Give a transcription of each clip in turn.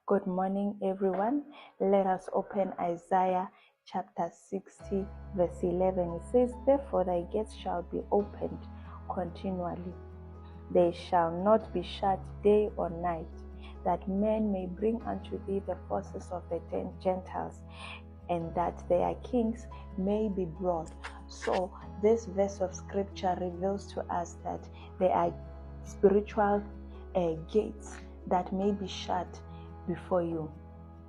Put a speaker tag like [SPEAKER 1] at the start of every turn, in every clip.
[SPEAKER 1] Good morning, everyone. Let us open Isaiah chapter 60, verse 11. It says, "Therefore thy gates shall be opened continually. They shall not be shut day or night, that men may bring unto thee the forces of the Gentiles, and that their kings may be brought." So this verse of scripture reveals to us that there are spiritual gates that may be shut before you,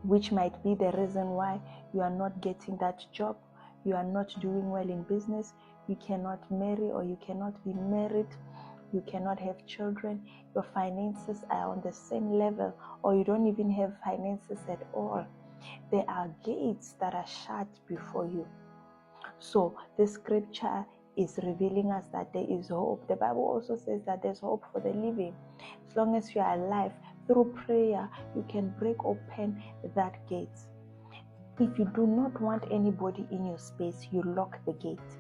[SPEAKER 1] which might be the reason why you are not getting that job, you are not doing well in business, you cannot marry or you cannot be married, you cannot have children, your finances are on the same level, or you don't even have finances at all. There are gates that are shut before you. So this scripture is revealing us that there is hope. The Bible also says that there's hope for the living. As long as you are alive, through prayer, you can break open that gate. If you do not want anybody in your space, you lock the gate.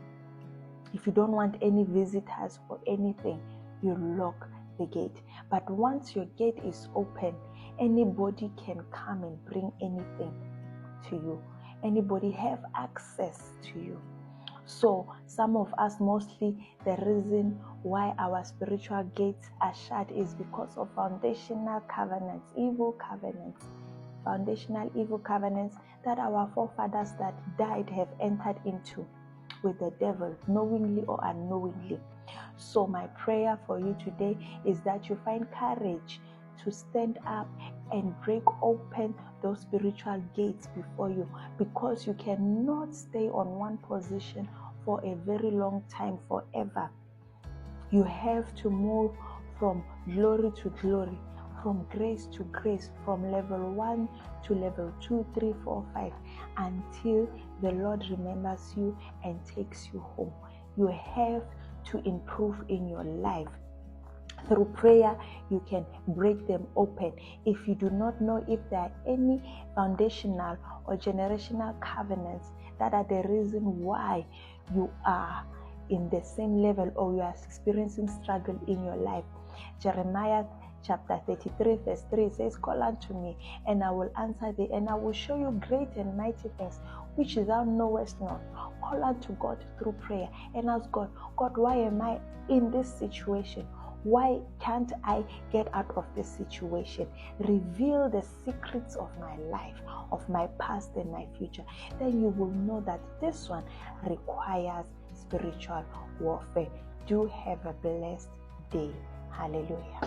[SPEAKER 1] If you don't want any visitors or anything, you lock the gate. But once your gate is open, anybody can come and bring anything to you. Anybody have access to you. So some of us, mostly the reason why our spiritual gates are shut is because of foundational covenants, foundational evil covenants that our forefathers that died have entered into with the devil, knowingly or unknowingly. So my prayer for you today is that you find courage to stand up and break open those spiritual gates before you, because you cannot stay on one position for a very long time, forever. You have to move from glory to glory, from grace to grace, from level 1 to level 2, 3, 4, 5, until the Lord remembers you and takes you home. You have to improve in your life. Through prayer, you can break them open. If you do not know if there are any foundational or generational covenants that are the reason why you are in the same level or you are experiencing struggle in your life, Jeremiah chapter 33 verse 3 says, "Call unto me, and I will answer thee, and I will show you great and mighty things which thou knowest not." Call unto God through prayer and ask God, "God, why am I in this situation? Why can't I get out of this situation? Reveal the secrets of my life, of my past and my future." Then you will know that this one requires spiritual warfare. Do have a blessed day. Hallelujah.